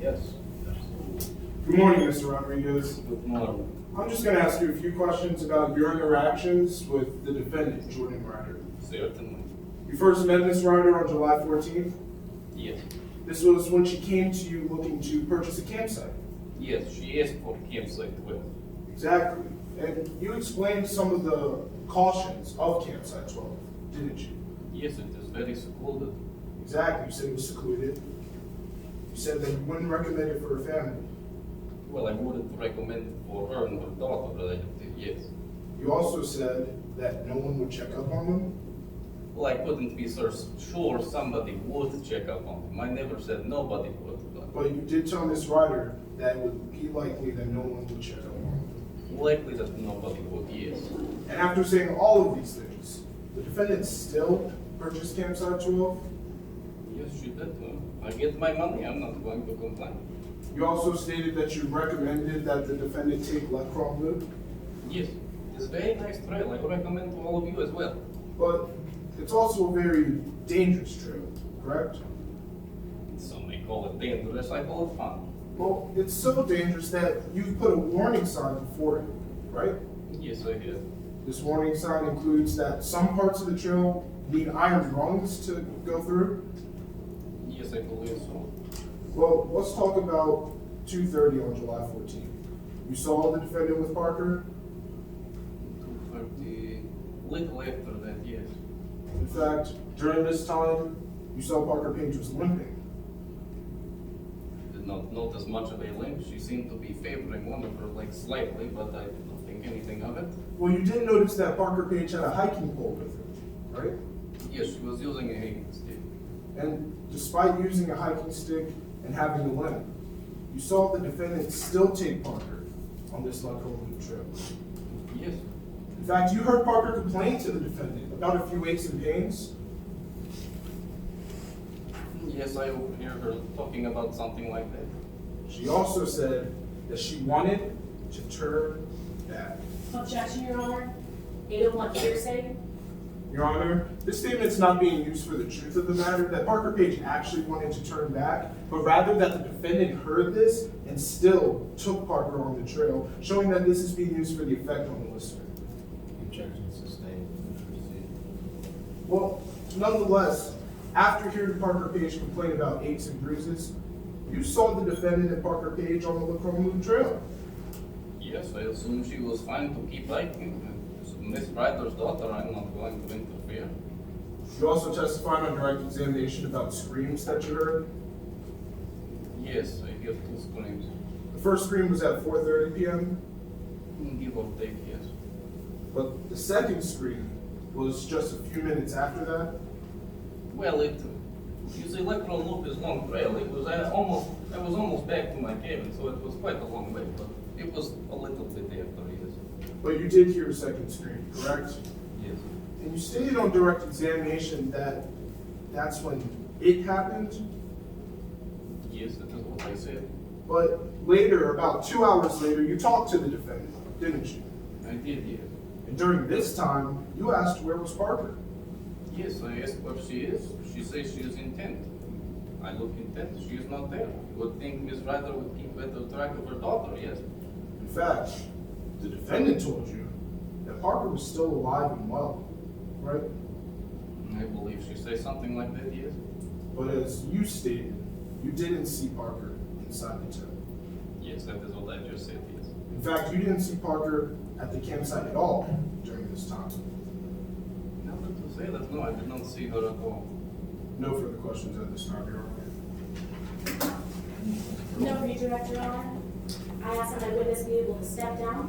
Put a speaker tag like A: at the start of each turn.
A: Yes, absolutely.
B: Good morning, Mr. Rodriguez.
A: Good morning.
B: I'm just going to ask you a few questions about your interactions with the defendant, Jordan Ryder.
A: Certainly.
B: You first met Ms. Ryder on July 14th.
A: Yes.
B: This was when she came to you looking to purchase a campsite.
A: Yes, she asked for campsite 12.
B: Exactly. And you explained some of the cautions of campsite 12, didn't you?
A: Yes, it is very secluded.
B: Exactly. You said it was secluded. You said that you wouldn't recommend it for a family.
A: Well, I wouldn't recommend it for her and her daughter relative, yes.
B: You also said that no one would check up on them.
A: Well, I couldn't be so sure somebody would check up on them. I never said nobody would.
B: But you did tell Ms. Ryder that it would be likely that no one would check up on them.
A: Likely that nobody would, yes.
B: And after saying all of these things, the defendant still purchased campsite 12?
A: Yes, she did. I get my money, I'm not going to complain.
B: You also stated that you recommended that the defendant take Lecron Loop,
A: Yes, it's a very nice trail. I recommend to all of you as well.
B: but it's also a very dangerous trail, correct?
A: Some may call it dangerous, I call it fun.
B: Well, it's so dangerous that you've put a warning sign before it, right?
A: Yes, I have.
B: This warning sign includes that some parts of the trail need iron rungs to go through.
A: Yes, I believe so.
B: Well, let's talk about 2:30 on July 14th. You saw the defendant with Parker?
A: 2:30, little after that, yes.
B: In fact, during this time, you saw Parker Page was limping.
A: Did not notice much of a limp. She seemed to be favoring one of her legs slightly, but I did not think anything of it.
B: Well, you did notice that Parker Page had a hiking pole with her, right?
A: Yes, she was using a hiking stick.
B: And despite using a hiking stick and having a limp, you saw the defendant still take Parker on this Loop trip.
A: Yes,
B: In fact, you heard Parker complain to the defendant about a few aches and pains.
A: yes, I overhear her talking about something like that.
B: She also said that she wanted to turn back.
C: Objection, Your Honor. 801 hearsay.
B: Your Honor, this statement's not being used for the truth of the matter, that Parker Page actually wanted to turn back, but rather that the defendant heard this and still took Parker on the trail, showing that this is being used for the effect on the listener.
D: Objection sustained. Proceed.
B: Well, nonetheless, after hearing Parker Page complain about aches and bruises, you saw the defendant and Parker Page on the Loop trail.
A: Yes, I assume she was fine to keep hiking. Miss Ryder's daughter, I'm not going to interfere.
B: You also testified on direct examination about screams that you heard.
A: Yes, I hear two screams.
B: The first scream was at 4:30 p.m.,
A: Give or take, yes.
B: but the second scream was just a few minutes after that.
A: Well, you see, Electron Loop is long trail. I was almost back to my cabin, so it was quite a long way, but it was a little bit after, yes.
B: But you did hear a second scream, correct?
A: Yes.
B: And you stated on direct examination that that's when it happened,
A: Yes, that is what I said.
B: but later, about 2 hours later, you talked to the defendant, didn't you?
A: I did, yes.
B: And during this time, you asked where was Parker.
A: Yes, I asked where she is. She says she is in tent. I look in tent, she is not there. You would think Miss Ryder would keep better track of her daughter, yes.
B: In fact, the defendant told you that Parker was still alive and well, right?
A: I believe she says something like that, yes.
B: But as you stated, you didn't see Parker inside the tent.
A: Yes, that is what I just said, yes.
B: In fact, you didn't see Parker at the campsite at all during this time.
A: Now that you say that, no, I did not see her at all.
B: No further questions at this time, Your Honor.
C: No redirect, Your Honor. I ask that my witness be able to step down.